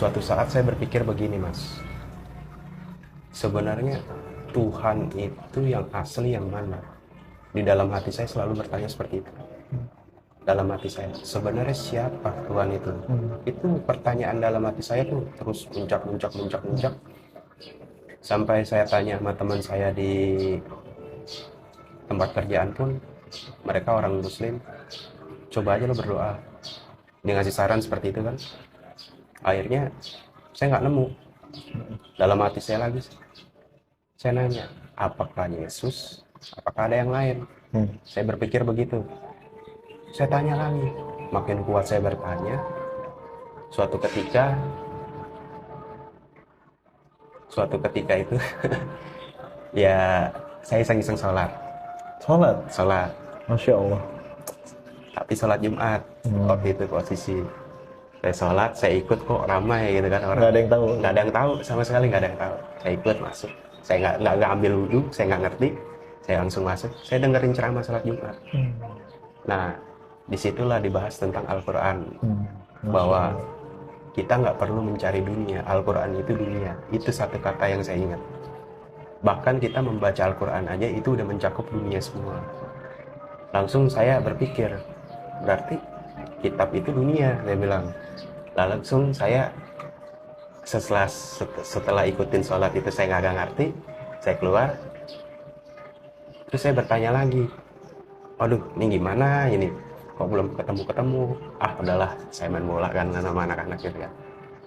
suatu saat saya berpikir begini mas, sebenarnya Tuhan itu yang asli yang mana? Di dalam hati saya selalu bertanya seperti itu. Dalam hati saya, sebenarnya siapa Tuhan itu? Itu pertanyaan dalam hati saya tuh terus muncak. Sampai saya tanya sama teman saya di tempat kerjaan pun, mereka orang muslim, coba aja lo berdoa. Dia ngasih saran seperti itu kan. Akhirnya saya nggak nemu. Dalam hati saya lagi, saya nanya, apakah Yesus? Apakah ada yang lain? Saya berpikir begitu. Saya tanya lagi, makin kuat saya bertanya. Suatu ketika itu, ya saya iseng-iseng sholat. Masya Allah. Tapi sholat Jumat. Waktu itu posisi saya sholat, saya ikut kok ramai gitu kan orang. Nggak ada yang tahu. Nggak ada yang tahu sama sekali, nggak ada yang tahu. Saya ikut masuk. Saya nggak ambil wudhu, saya nggak ngerti. Saya langsung masuk. Saya dengerin ceramah sholat Jumat. Nah, disitulah dibahas tentang Al-Quran. Bahwa kita nggak perlu mencari dunia. Al-Quran itu dunia. Itu satu kata yang saya ingat. Bahkan kita membaca Al-Quran aja itu udah mencakup dunia semua. Langsung saya berpikir, berarti kitab itu dunia, saya bilang. Langsung saya setelah ikutin sholat itu saya nggak ngerti, saya keluar. Terus saya bertanya lagi, waduh ini gimana ini, kok belum ketemu. Udahlah, saya main bola kan sama anak-anak gitu kan.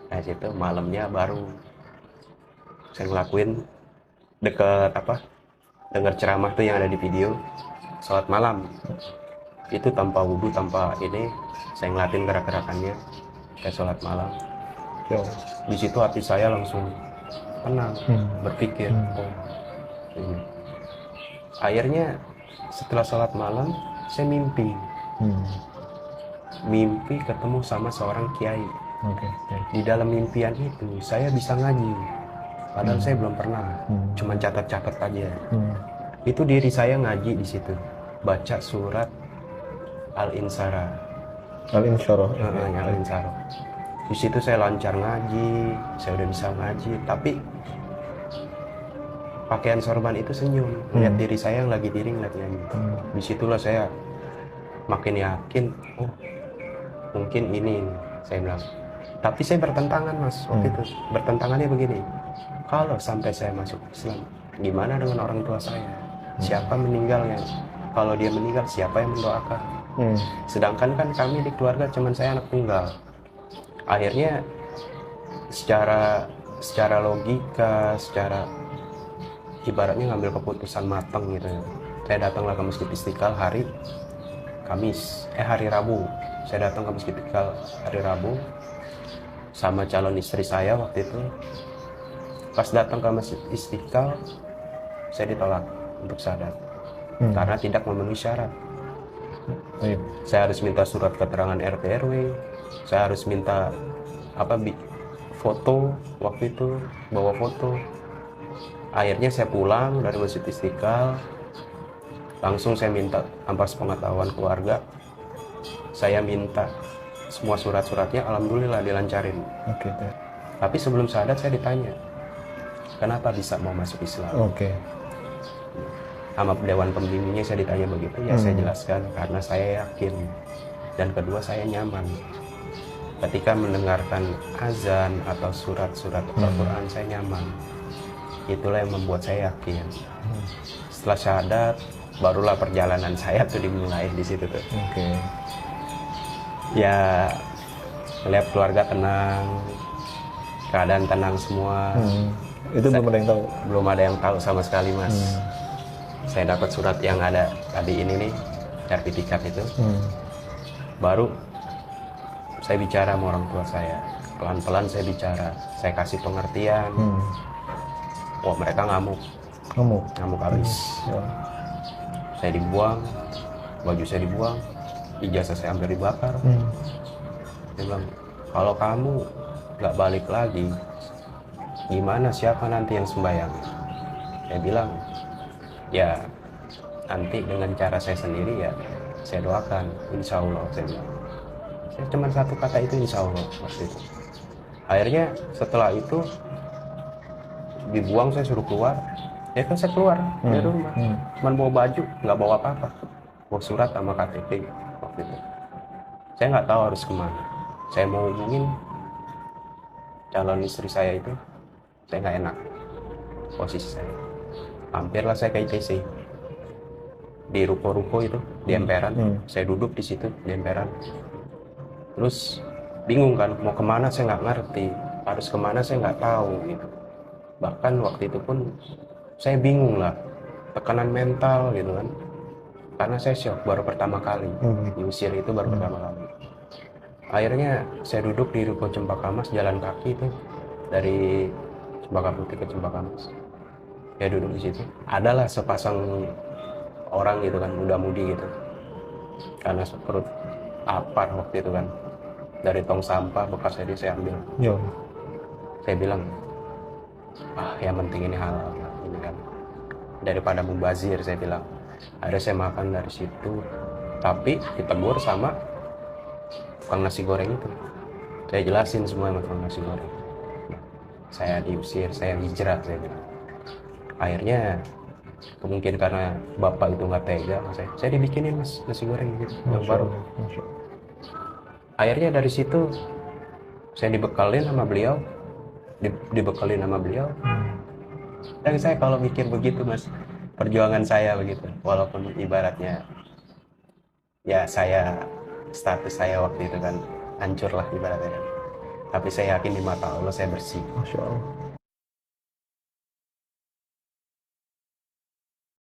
Nah situ malamnya baru saya ngelakuin deket dengar ceramah tuh yang ada di video, sholat malam itu tanpa wudhu, tanpa ini, saya ngeliatin gerak-gerakannya kayak sholat malam. Di situ hati saya langsung tenang, berpikir ini. Akhirnya setelah sholat malam saya mimpi ketemu sama seorang kiai. Di dalam mimpian itu saya bisa ngaji, padahal saya belum pernah, cuma catat-catat aja. Itu diri saya ngaji di situ, baca surat Al-Insyarah. Di situ saya lancar ngaji, saya udah bisa ngaji, tapi pakaian sorban itu senyum, lihat diri saya yang lagi diri ngeliat ngaji. Disitulah saya makin yakin, oh mungkin ini, saya bilang. Tapi saya bertentangan mas, waktu itu bertentangannya begini, kalau sampai saya masuk Islam, gimana dengan orang tua saya? Siapa meninggalnya? Kalau dia meninggal, siapa yang mendoakan? Sedangkan kan kami di keluarga cuman saya anak tunggal. Akhirnya secara logika, secara ibaratnya ngambil keputusan matang gitu. Saya datanglah ke Masjid Istiqlal hari Rabu. Saya datang ke Masjid Istiqlal hari Rabu sama calon istri saya waktu itu. Pas datang ke Masjid Istiqlal, saya ditolak untuk syahadat karena tidak memenuhi syarat. Saya harus minta surat keterangan RT RW, saya harus minta foto, waktu itu bawa foto. Akhirnya saya pulang dari Masjid Istiqlal, langsung saya minta ampas pengetahuan keluarga, saya minta semua surat-suratnya, alhamdulillah dilancarin. Tapi sebelum syahadat saya ditanya, kenapa bisa mau masuk Islam? Sama dewan pembimbingnya saya ditanya begitu, ya saya jelaskan karena saya yakin, dan kedua saya nyaman ketika mendengarkan azan atau surat-surat Al-Quran. Saya nyaman, itulah yang membuat saya yakin. Setelah syahadat barulah perjalanan saya tuh dimulai di situ tuh. Ya lihat keluarga tenang, keadaan tenang semua. Itu belum ada yang tahu sama sekali mas. Saya dapat surat yang ada tadi ini nih, sertifikat itu. Baru saya bicara sama orang tua saya, pelan-pelan saya bicara, saya kasih pengertian. Wah mereka ngamuk habis. Saya dibuang, baju saya dibuang, ijazah saya hampir dibakar. Dia bilang, kalau kamu nggak balik lagi, gimana, siapa nanti yang sembahyang? Saya bilang, ya nanti dengan cara saya sendiri, ya saya doakan, insya Allah. Saya bilang, saya cuma satu kata itu, insya Allah waktu itu. Akhirnya setelah itu dibuang, saya suruh keluar. Ya kan saya keluar dari rumah, cuman bawa baju, nggak bawa apa-apa, bawa surat sama KTP waktu itu. Saya nggak tahu harus kemana. Saya mau hubungin calon istri saya itu, saya nggak enak posisi saya. Hampirlah saya ke ITC di ruko-ruko itu di emperan. Saya duduk di situ di emperan, terus bingung kan mau kemana, saya nggak ngerti harus kemana, saya nggak tahu gitu. Bahkan waktu itu pun saya bingung lah, tekanan mental gitu kan, karena saya shock baru pertama kali diusir, itu baru pertama kali. Akhirnya saya duduk di ruko Cempaka Mas, jalan kaki itu dari Cempaka Putih ke Cempaka Mas. Ya duduk di situ, adalah sepasang orang gitu kan, muda-mudi gitu, karena perut lapar waktu itu kan. Dari tong sampah bekas tadi saya ambil. Saya bilang, yang penting ini halal ini kan, daripada mubazir, saya bilang. Ada saya makan dari situ, tapi ditegur sama tukang nasi goreng itu. Saya jelasin semua sama tukang nasi goreng, saya diusir, saya hijrah, saya bilang. Akhirnya mungkin karena bapak itu nggak tega, saya dibikinin mas nasi goreng gitu yang baru. Akhirnya dari situ saya dibekalin sama beliau, dibekalin sama beliau. Dan saya kalau mikir begitu mas, perjuangan saya begitu, walaupun ibaratnya ya saya, status saya waktu itu kan hancur lah ibaratnya kan, tapi saya yakin di mata Allah saya bersih. Masya Allah.